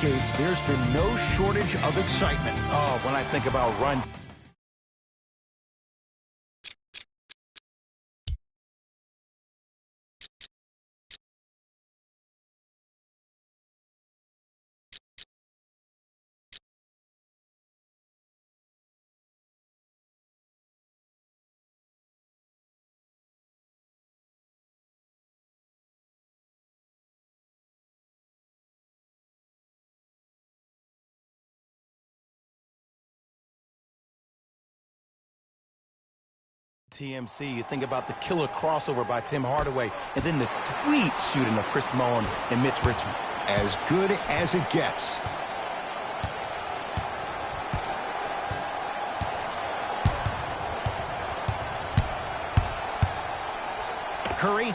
There's been no shortage of excitement. Oh, when I think about run. TMC, you think about the killer crossover by Tim Hardaway, and then the sweet shooting of Chris Mullin and Mitch Richmond. As good as it gets. Curry,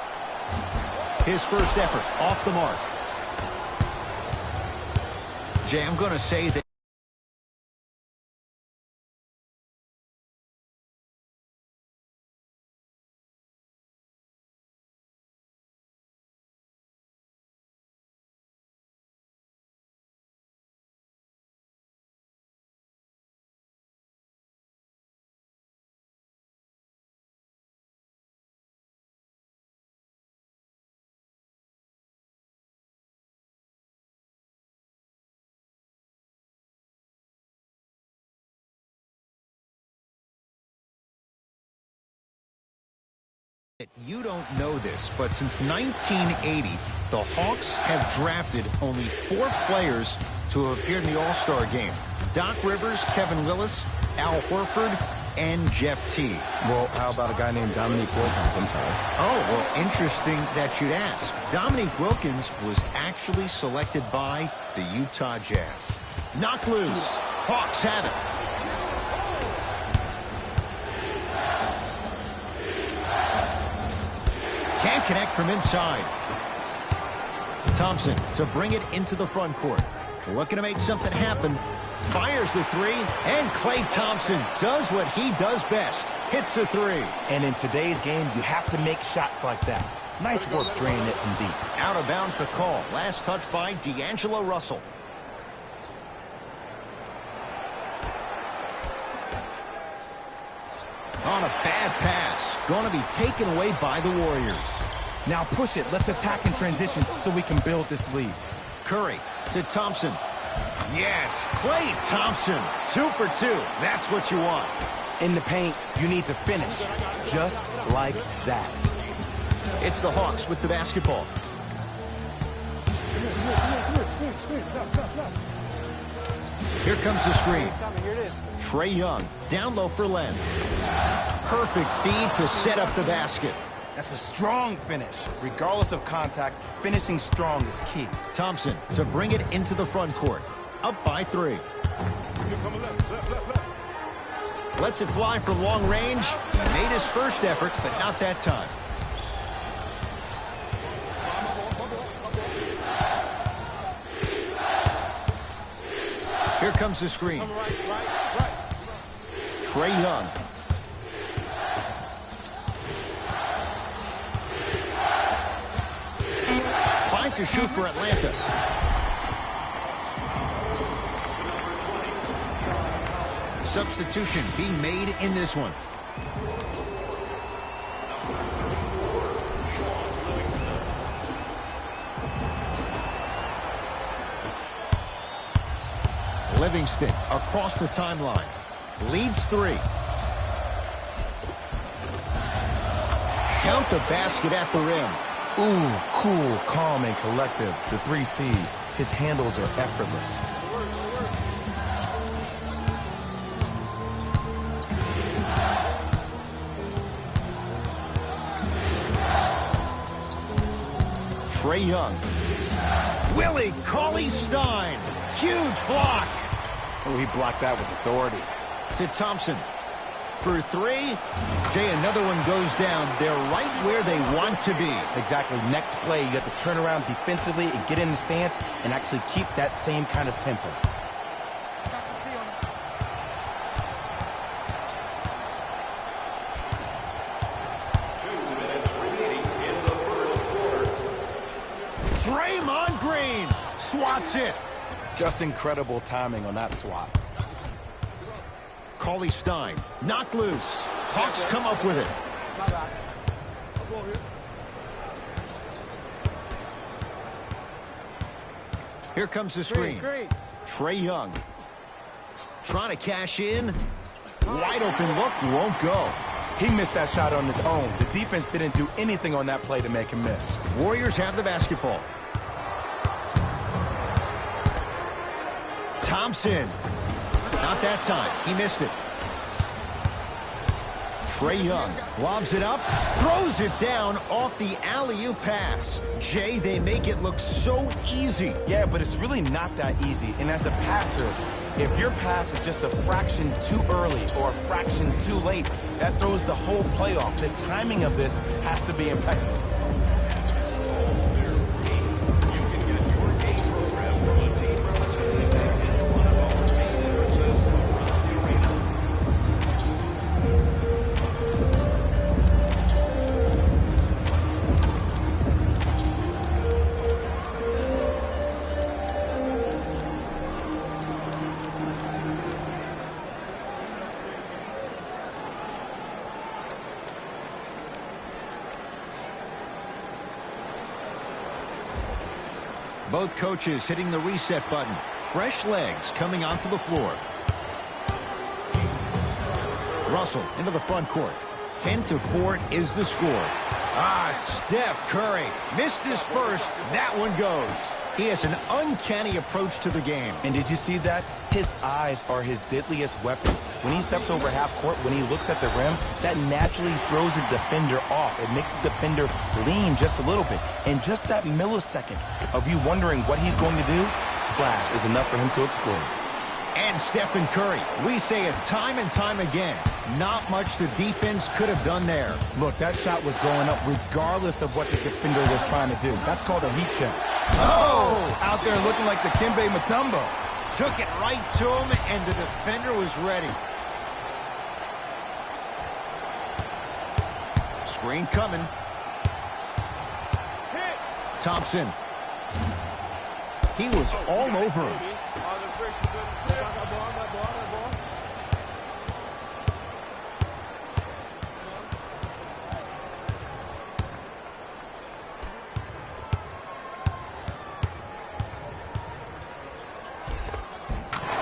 his first effort off the mark. Jay, I'm going to say that you don't know this, but since 1980, the Hawks have drafted only 4 players to have appeared in the All-Star game. Doc Rivers, Kevin Willis, Al Horford, and Jeff Teague. Well, how about a guy named Dominique Wilkins? I'm sorry. Oh, well, interesting that you'd ask. Dominique Wilkins was actually selected by the Utah Jazz. Knocked loose. Hawks have it. Can't connect from inside. Thompson to bring it into the front court. Looking to make something happen. Fires the 3, and Klay Thompson does what he does best. Hits the 3. And in today's game, you have to make shots like that. Nice work draining it from deep. Out of bounds the call. Last touch by D'Angelo Russell. On a bad pass. Going to be taken away by the Warriors. Now push it. Let's attack in transition so we can build this lead. Curry to Thompson. Yes, Klay Thompson. 2 for 2. That's what you want. In the paint, you need to finish. Just like that. It's the Hawks with the basketball. Here comes the screen. Trae Young down low for Len. Perfect feed to set up the basket. That's a strong finish. Regardless of contact, finishing strong is key. Thompson to bring it into the front court. Up by 3. Lets it fly from long range. He made his first effort, but not that time. Here comes the screen. Trae Young. To shoot for Atlanta. Substitution being made in this one. Livingston across the timeline. Leads 3. Count the basket at the rim. Ooh, cool, calm, and collective. The 3 C's. His handles are effortless. Trae Young. Willie Cauley-Stein. Huge block. Oh, he blocked that with authority. To Thompson. For 3. Jay, another one goes down. They're right where they want to be. Exactly. Next play, you have to turn around defensively and get in the stance and actually keep that same kind of tempo. Draymond Green swats it. Just incredible timing on that swat. Cauley Stein knocked loose. Hawks come up with it. Here comes the screen. Trae Young trying to cash in. Wide open look, won't go. He missed that shot on his own. The defense didn't do anything on that play to make him miss. Warriors have the basketball. Thompson. Not that time. He missed it. Trae Young lobs it up, throws it down off the alley-oop pass. Jay, they make it look so easy. Yeah, but it's really not that easy. And as a passer, if your pass is just a fraction too early or a fraction too late, that throws the whole play off. The timing of this has to be impeccable. Both coaches hitting the reset button. Fresh legs coming onto the floor. Russell into the front court. 10-4 is the score. Steph Curry missed his first. That one goes. He has an uncanny approach to the game. And did you see that? His eyes are his deadliest weapon. When he steps over half court, when he looks at the rim, that naturally throws a defender off. It makes the defender lean just a little bit. And just that millisecond of you wondering what he's going to do, splash is enough for him to explode. And Stephen Curry, we say it time and time again, not much the defense could have done there. Look, that shot was going up regardless of what the defender was trying to do. That's called a heat check. Out there looking like the Kimbe Mutombo. Took it right to him, and the defender was ready. Screen coming. Thompson. He was all over him.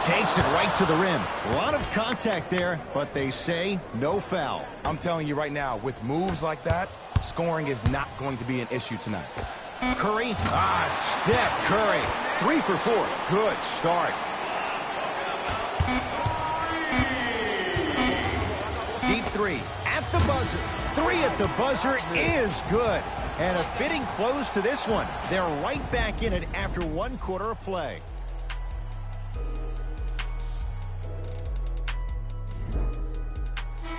Takes it right to the rim. A lot of contact there, but they say no foul. I'm telling you right now, with moves like that, scoring is not going to be an issue tonight. Curry. Steph Curry. 3 for 4. Good start. Deep three at the buzzer. 3 at the buzzer is good. And a fitting close to this one. They're right back in it after 1 quarter of play.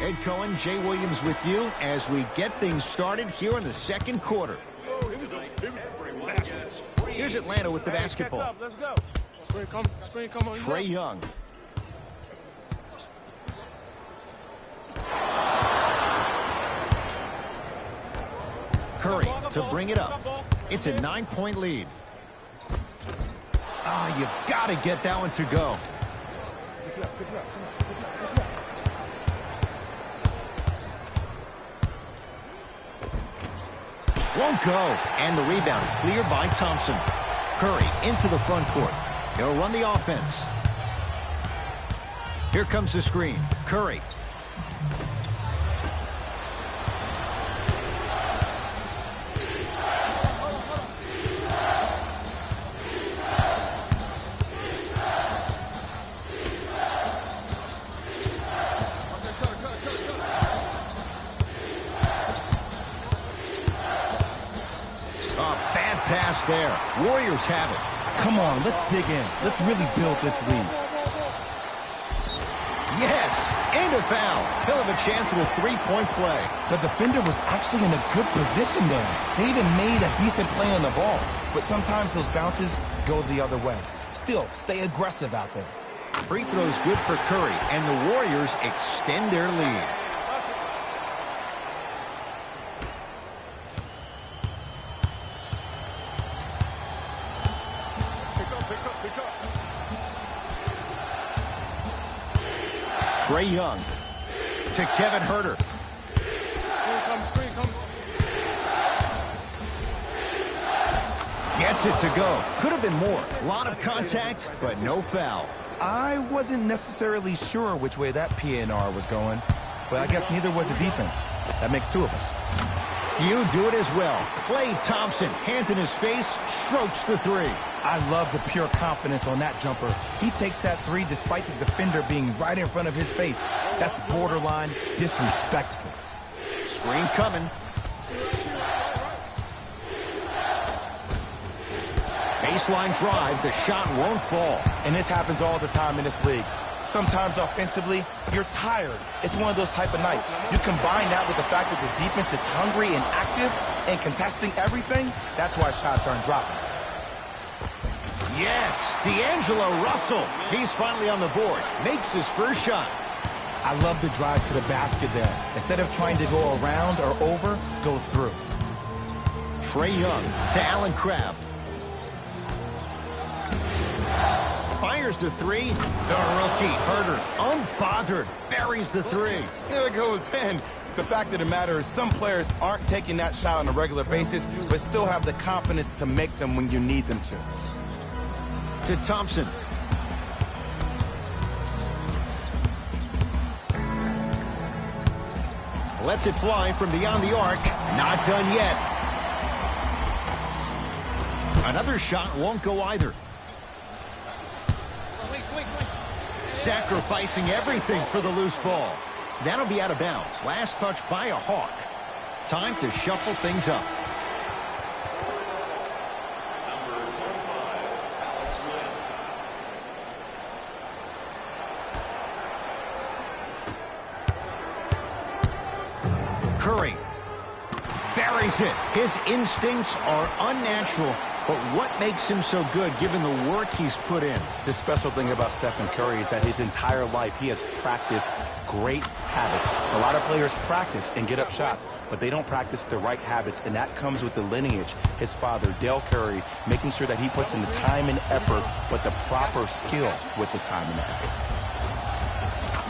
Ed Cohen, Jay Williams with you as we get things started here in the second quarter. Here's Atlanta with the basketball. Let's go. Screen come on. Trae Young. Curry to bring it up. It's a 9-point lead. You've got to get that one to go. Won't go. And the rebound cleared by Thompson. Curry into the front court. He'll run the offense. Here comes the screen. Curry. Pass there. Warriors have it. Come on, let's dig in. Let's really build this lead. Yes, and a foul. He'll have a chance at a 3-point play. The defender was actually in a good position there. They even made a decent play on the ball. But sometimes those bounces go the other way. Still, stay aggressive out there. Free throws good for Curry, and the Warriors extend their lead. Pick up. Trae Young to Kevin Huerter. Screen come. Gets it to go. Could have been more. A lot of contact, but no foul. I wasn't necessarily sure which way that PNR was going, but I guess neither was the defense. That makes two of us. Few do it as well. Klay Thompson, hand in his face, strokes the three. I love the pure confidence on that jumper. He takes that three despite the defender being right in front of his face. That's borderline disrespectful. Screen coming. Baseline drive, the shot won't fall. And this happens all the time in this league. Sometimes offensively, you're tired. It's one of those type of nights. You combine that with the fact that the defense is hungry and active and contesting everything, that's why shots aren't dropping. Yes, D'Angelo Russell. He's finally on the board. Makes his first shot. I love the drive to the basket there. Instead of trying to go around or over, go through. Trae Young to Allen Crabbe. Fires the three. The rookie, Huerter, unbothered, buries the three. There it goes in. The fact of the matter is some players aren't taking that shot on a regular basis, but still have the confidence to make them when you need them to. To Thompson. Lets it fly from beyond the arc. Not done yet. Another shot won't go either. Swing. Sacrificing everything for the loose ball. That'll be out of bounds. Last touch by a Hawk. Time to shuffle things up. Curry buries it. His instincts are unnatural, but what makes him so good given the work he's put in? The special thing about Stephen Curry is that his entire life he has practiced great habits. A lot of players practice and get up shots, but they don't practice the right habits, and that comes with the lineage. His father, Dale Curry, making sure that he puts in the time and effort, but the proper skill with the time and effort.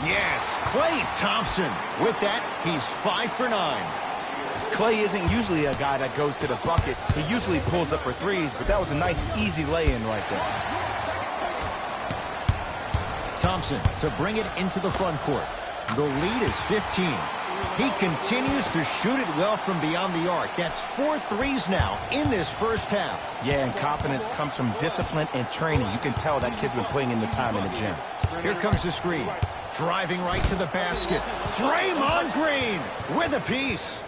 Yes, Klay Thompson. With that, he's 5 for 9. Klay isn't usually a guy that goes to the bucket. He usually pulls up for threes, but that was a nice, easy lay-in right there. Thompson to bring it into the front court. The lead is 15. He continues to shoot it well from beyond the arc. That's 4 threes now in this first half. Yeah, and confidence comes from discipline and training. You can tell that kid's been putting in the time in the gym. Here comes the screen. Driving right to the basket. Draymond Green with a piece.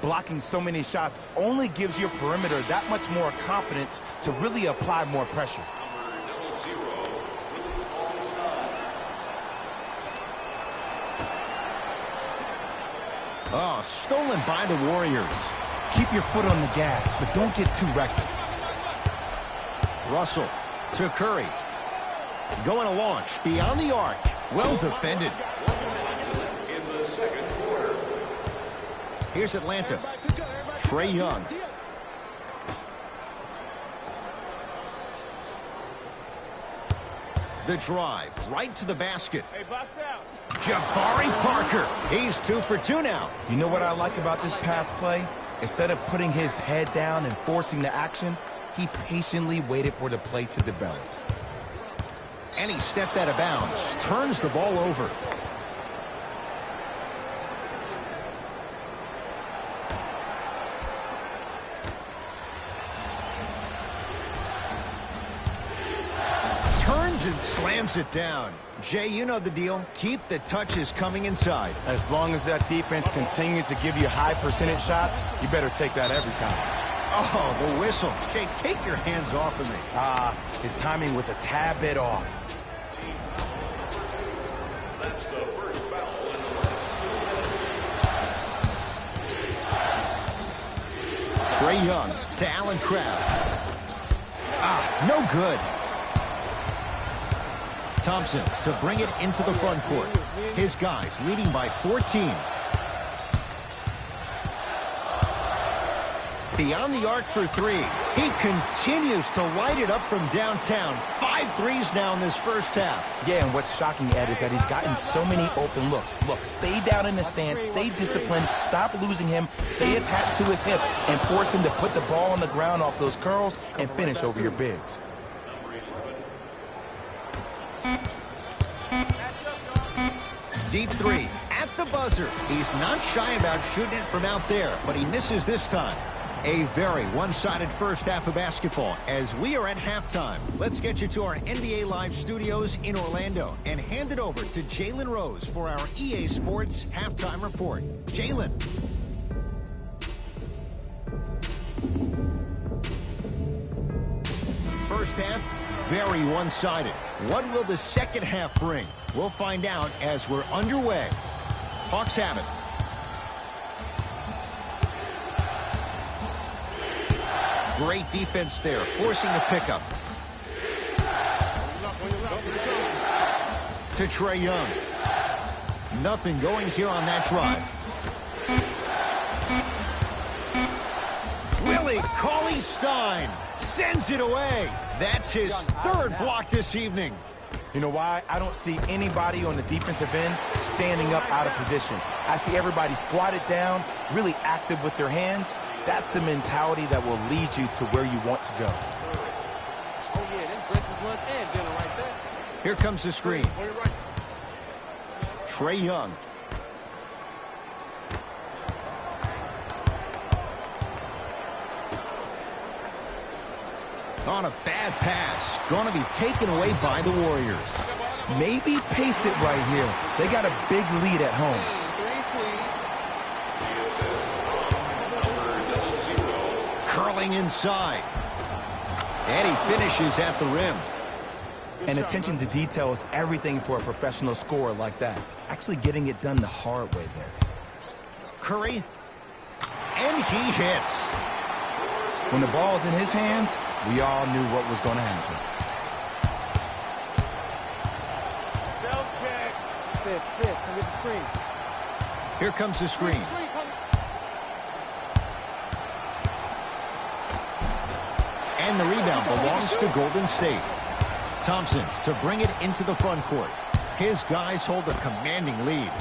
Blocking so many shots only gives your perimeter that much more confidence to really apply more pressure. Oh, stolen by the Warriors. Keep your foot on the gas, but don't get too reckless. Russell to Curry. Going to launch beyond the arc. Well defended. In the second quarter. Here's Atlanta. Trae Young. The drive right to the basket. Hey, bust out. Jabari Parker. He's 2 for 2 now. You know what I like about this pass play? Instead of putting his head down and forcing the action, he patiently waited for the play to develop. And he stepped out of bounds. Turns the ball over. Turns and slams it down. Jay, you know the deal. Keep the touches coming inside. As long as that defense continues to give you high percentage shots, you better take that every time. Oh, the whistle. Jay, take your hands off of me. His timing was a tad bit off. That's the first foul in the last 2 minutes. Trae Young to Allen Crabbe. No good. Thompson to bring it into the front court. His guys leading by 14. Beyond the arc for three. He continues to light it up from downtown. 5 threes now in this first half. Yeah, and what's shocking, Ed, is that he's gotten so many open looks. Look, stay down in the stance, stay disciplined, stop losing him, stay attached to his hip, and force him to put the ball on the ground off those curls and finish over your bigs. Deep three at the buzzer. He's not shy about shooting it from out there, but he misses this time. A very one-sided first half of basketball as we are at halftime. Let's get you to our NBA Live studios in Orlando and hand it over to Jalen Rose for our EA Sports halftime report. Jalen. First half, very one-sided. What will the second half bring? We'll find out as we're underway. Hawks have it. Great defense there, forcing the pickup. To Trae Young. Nothing going here on that drive. Willie Cauley-Stein sends it away. That's his third block this evening. You know why? I don't see anybody on the defensive end standing up out of position. I see everybody squatted down, really active with their hands. That's the mentality that will lead you to where you want to go. Oh, yeah, that's breakfast, lunch, and dinner right there. Here comes the screen. Trae Young. On a bad pass. Going to be taken away by the Warriors. Maybe pace it right here. They got a big lead at home. Curling inside. And he finishes at the rim. And attention to detail is everything for a professional scorer like that. Actually getting it done the hard way there. Curry. And he hits. When the ball's in his hands, we all knew what was going to happen. This, come get the screen. Here comes the screen. And the rebound belongs to Golden State. Thompson to bring it into the front court. His guys hold a commanding lead.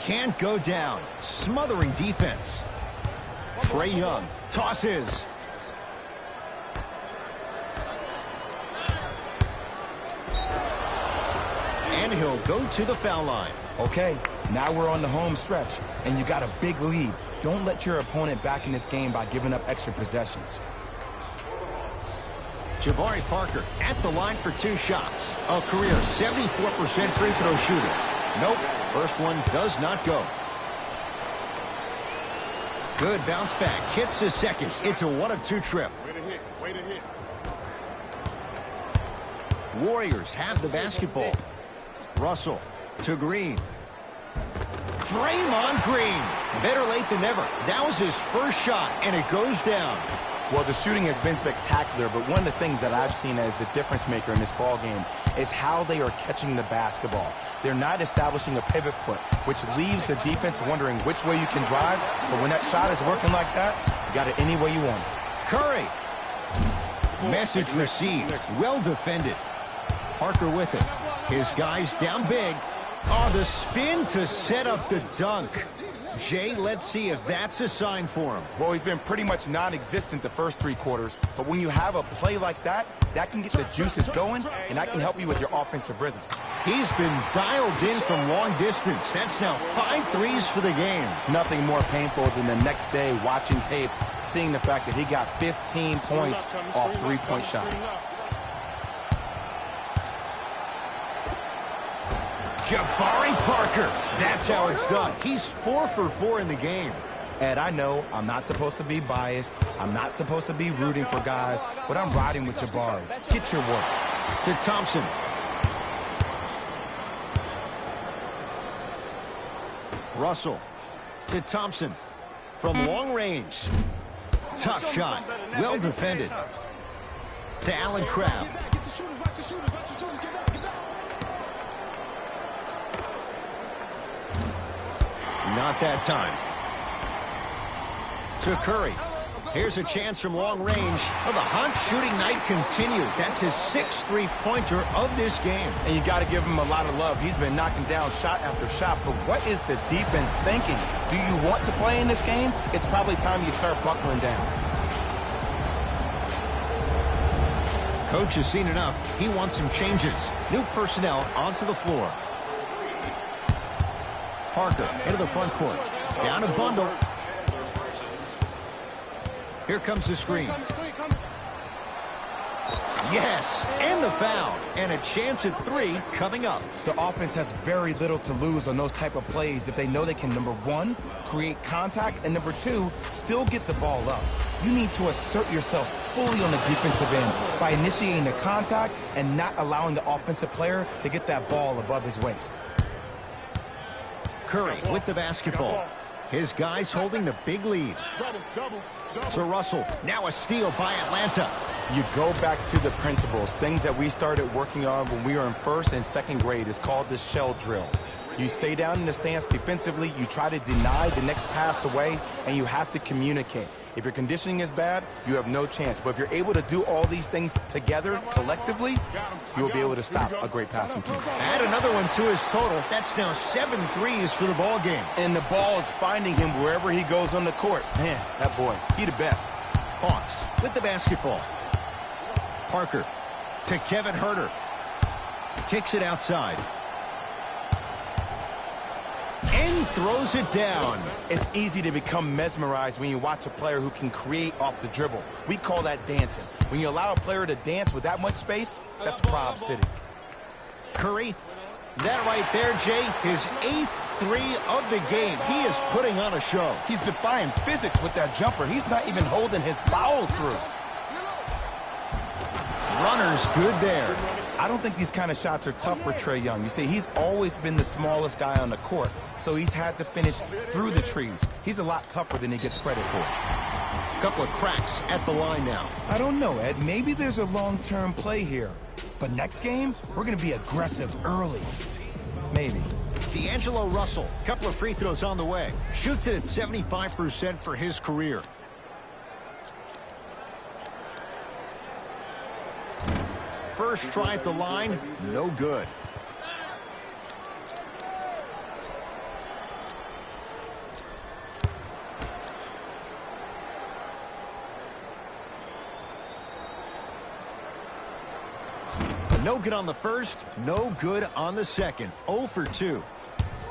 Can't go down. Smothering defense. Trae Young tosses. And he'll go to the foul line. Okay, now we're on the home stretch, and you got a big lead. Don't let your opponent back in this game by giving up extra possessions. Jabari Parker at the line for 2 shots. A career 74% free throw shooter. Nope, first one does not go. Good bounce back, hits the second. It's a 1 of 2 trip. Way to hit. Warriors have the basketball. Russell to Green. Draymond Green. Better late than never. That was his first shot, and it goes down. Well, the shooting has been spectacular, but one of the things that I've seen as the difference maker in this ball game is how they are catching the basketball. They're not establishing a pivot foot, which leaves the defense wondering which way you can drive. But when that shot is working like that, you got it any way you want it. Curry. Message received. Well defended. Parker with it. His guys down big. Oh, the spin to set up the dunk. Jay, let's see if that's a sign for him. Well, he's been pretty much non-existent the first 3 quarters, but when you have a play like that, that can get the juices going, and that can help you with your offensive rhythm. He's been dialed in from long distance. That's now 5 threes for the game. Nothing more painful than the next day watching tape, seeing the fact that he got 15 points off 3-point shots. Jabari Parker. That's how it's done. He's 4 for 4 in the game. Ed, I know I'm not supposed to be biased. I'm not supposed to be rooting for guys, but I'm riding with Jabari. Get your work. To Thompson. Russell. To Thompson. From long range. Tough shot. Well defended. To Allen Crabbe. Not that time. To Curry. Here's a chance from long range. Well, the hot shooting night continues. That's his 6th three-pointer of this game. And you got to give him a lot of love. He's been knocking down shot after shot. But what is the defense thinking? Do you want to play in this game? It's probably time you start buckling down. Coach has seen enough. He wants some changes. New personnel onto the floor. Parker into the front court. Down a bundle. Here comes the screen. Yes, and the foul. And a chance at 3 coming up. The offense has very little to lose on those type of plays if they know they can, number 1, create contact, and number 2, still get the ball up. You need to assert yourself fully on the defensive end by initiating the contact and not allowing the offensive player to get that ball above his waist. Curry with the basketball. His guys holding the big lead. To Russell. Now a steal by Atlanta. You go back to the principles. Things that we started working on when we were in 1st and 2nd grade is called the shell drill. You stay down in the stance defensively, you try to deny the next pass away, and you have to communicate. If your conditioning is bad, you have no chance. But if you're able to do all these things together, collectively, you'll be able to stop a great passing team. Add another one to his total. That's now 7 threes for the ball game. And the ball is finding him wherever he goes on the court. Man, that boy, he the best. Hawks with the basketball. Parker to Kevin Huerter. Kicks it outside. And throws it down. It's easy to become mesmerized when you watch a player who can create off the dribble. We call that dancing. When you allow a player to dance with that much space, that's Prob City. Curry, that right there, Jay, his 8th 3 of the game. He is putting on a show. He's defying physics with that jumper. He's not even holding his foul through. Runner's good there. I don't think these kind of shots are tough for Trae Young. You see, he's always been the smallest guy on the court, so he's had to finish through the trees. He's a lot tougher than he gets credit for. Couple of cracks at the line now. I don't know, Ed. Maybe there's a long-term play here. But next game, we're going to be aggressive early. Maybe. D'Angelo Russell, couple of free throws on the way. Shoots it at 75% for his career. First try at the line, no good. No good on the first, no good on the second. 0 for 2.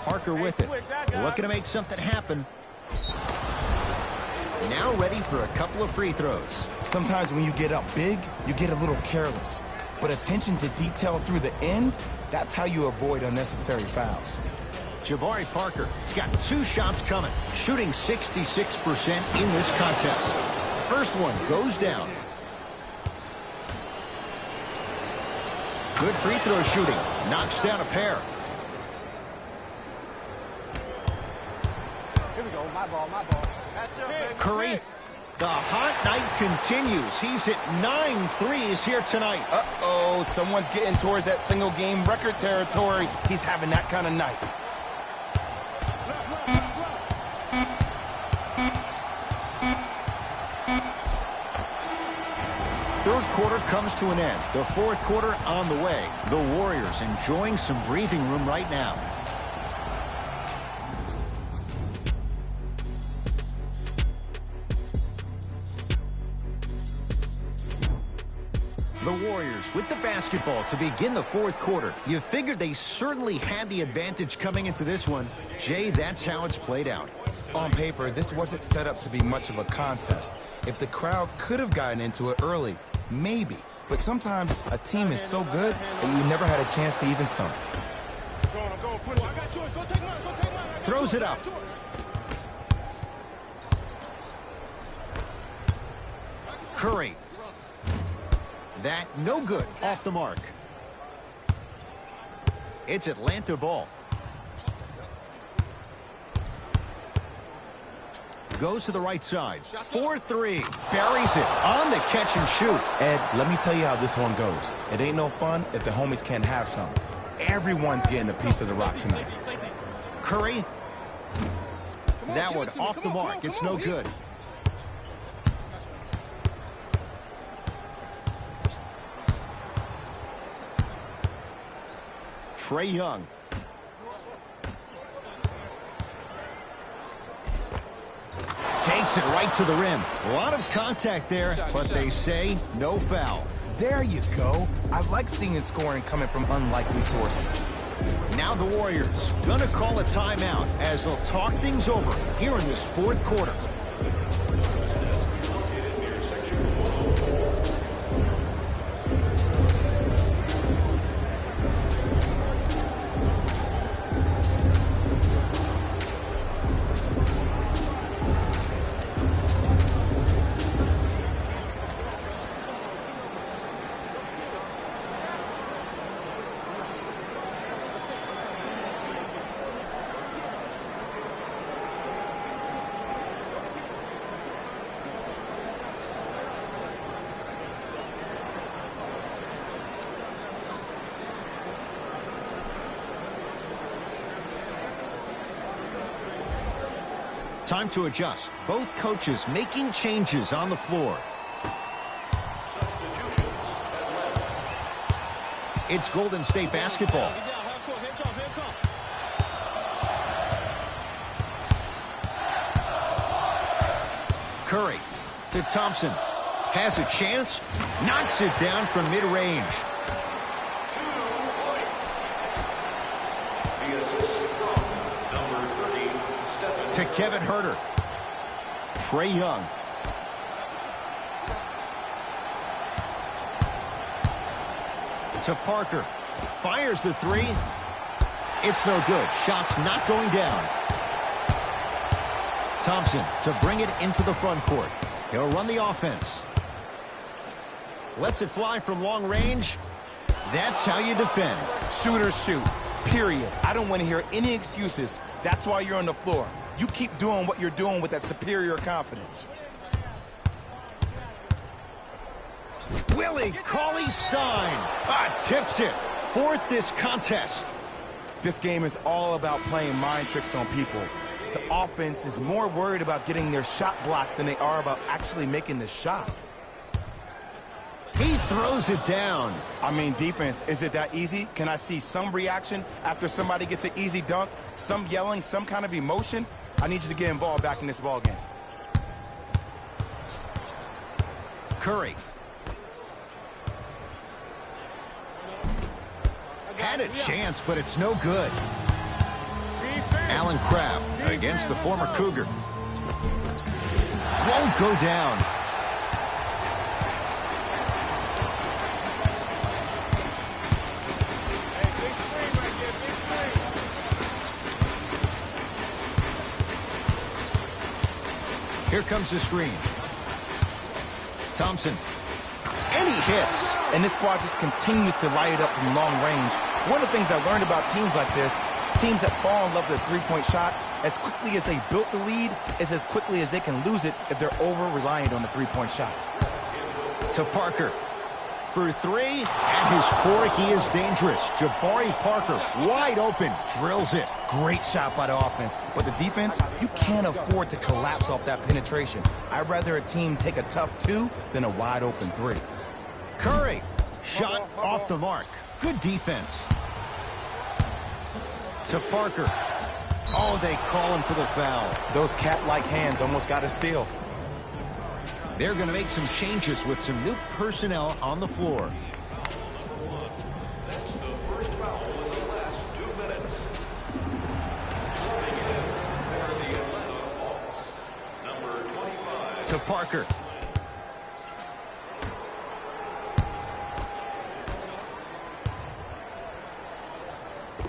Parker with it. Looking to make something happen. Now ready for a couple of free throws. Sometimes when you get up big, you get a little careless. But attention to detail through the end, that's how you avoid unnecessary fouls. Jabari Parker has got 2 shots coming, shooting 66% in this contest. First one goes down. Good free throw shooting. Knocks down a pair. Here we go. My ball, my ball. That's it, Curry, the hot night continues. He's hit 9 threes here tonight. Uh-oh, someone's getting towards that single-game record territory. He's having that kind of night. Third quarter comes to an end. The fourth quarter on the way. The Warriors enjoying some breathing room right now. The Warriors with the basketball to begin the fourth quarter. You figured they certainly had the advantage coming into this one. Jay, that's how it's played out. On paper, this wasn't set up to be much of a contest. If the crowd could have gotten into it early, maybe. But sometimes a team is so good that you never had a chance to even start. Throws it up. Curry. That no good, off the mark. It's Atlanta ball. Goes to the right side. 4-3. Buries it on the catch and shoot. Ed, let me tell you how this one goes. It ain't no fun if the homies can't have some. Everyone's getting a piece of the rock tonight. Curry. That one off the mark. It's no good. Trae Young. Takes it right to the rim. A lot of contact there, but they say no foul. There you go. I like seeing his scoring coming from unlikely sources. Now the Warriors gonna call a timeout as they'll talk things over here in this fourth quarter. Time to adjust. Both coaches making changes on the floor. It's Golden State basketball. Curry to Thompson. Has a chance. Knocks it down from mid-range. 2 points. The assist from number 30, Stephen. To Kevin Herter. Trae Young. To Parker. Fires the three. It's no good. Shot's not going down. Thompson to bring it into the front court. He'll run the offense. Lets it fly from long range. That's how you defend. Shooters shoot. Period. I don't want to hear any excuses. That's why you're on the floor. You keep doing what you're doing with that superior confidence. Willie Cauley-Stein tips it. Fourth this contest. This game is all about playing mind tricks on people. The offense is more worried about getting their shot blocked than they are about actually making the shot. He throws it down. I mean, defense, is it that easy? Can I see some reaction after somebody gets an easy dunk? Some yelling, some kind of emotion? I need you to get involved back in this ball game. Curry. Had a chance, but it's no good. Allen Crabbe against the former Cougar. Won't go down. Here comes the screen. Thompson. And he hits. And this squad just continues to light it up from long range. One of the things I learned about teams like this, teams that fall in love with their three-point shot, as quickly as they built the lead, is as quickly as they can lose it if they're over-reliant on the three-point shot. To Parker. For three. At his core, he is dangerous. Jabari Parker, wide open, drills it. Great shot by the offense. But the defense, you can't afford to collapse off that penetration. I'd rather a team take a tough two than a wide-open three. Curry. Shot off the mark. Good defense. To Parker. Oh, they call him for the foul. Those cat-like hands almost got a steal. They're going to make some changes with some new personnel on the floor. That's the first foul in the last 2 minutes. Stepping in for the Atlanta Hawks, number 25. To Parker.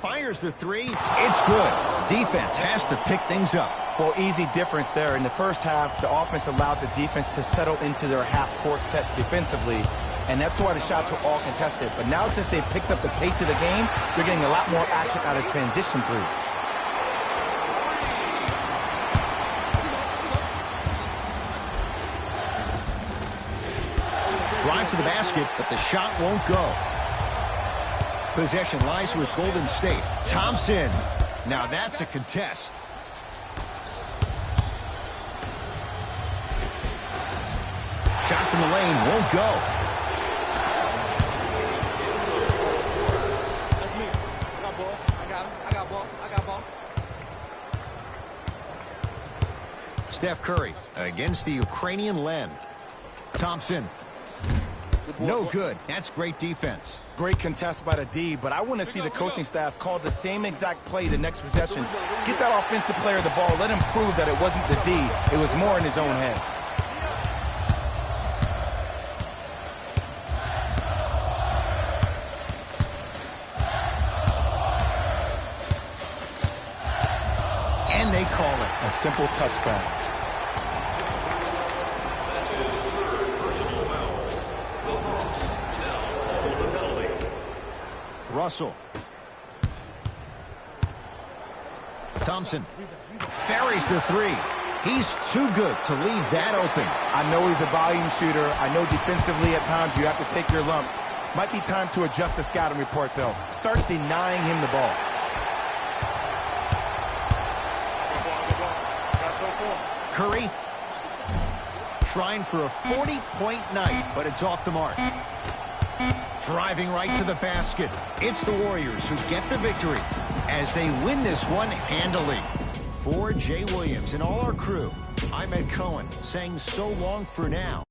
Fires the three. It's good. Defense has to pick things up. Well, easy difference there. In the first half, the offense allowed the defense to settle into their half-court sets defensively, and that's why the shots were all contested. But now since they picked up the pace of the game, they're getting a lot more action out of transition threes. Drive to the basket, but the shot won't go. Possession lies with Golden State. Thompson. Now that's a contest. Shot from the lane won't go. Steph Curry against the Ukrainian Len. Thompson. No good. That's great defense. Great contest by the D, but I want to see the coaching staff call the same exact play the next possession. Get that offensive player the ball. Let him prove that it wasn't the D. It was more in his own head. And they call it a simple touchdown. That's his third personal foul. The Hawks now hold the penalty. Russell. Thompson buries the three. He's too good to leave that open. I know he's a volume shooter. I know defensively at times you have to take your lumps. Might be time to adjust the scouting report, though. Start denying him the ball. Curry trying for a 40-point night, but it's off the mark. Driving right to the basket. It's the Warriors who get the victory as they win this one handily. For Jay Williams and all our crew, I'm Ed Cohen saying so long for now.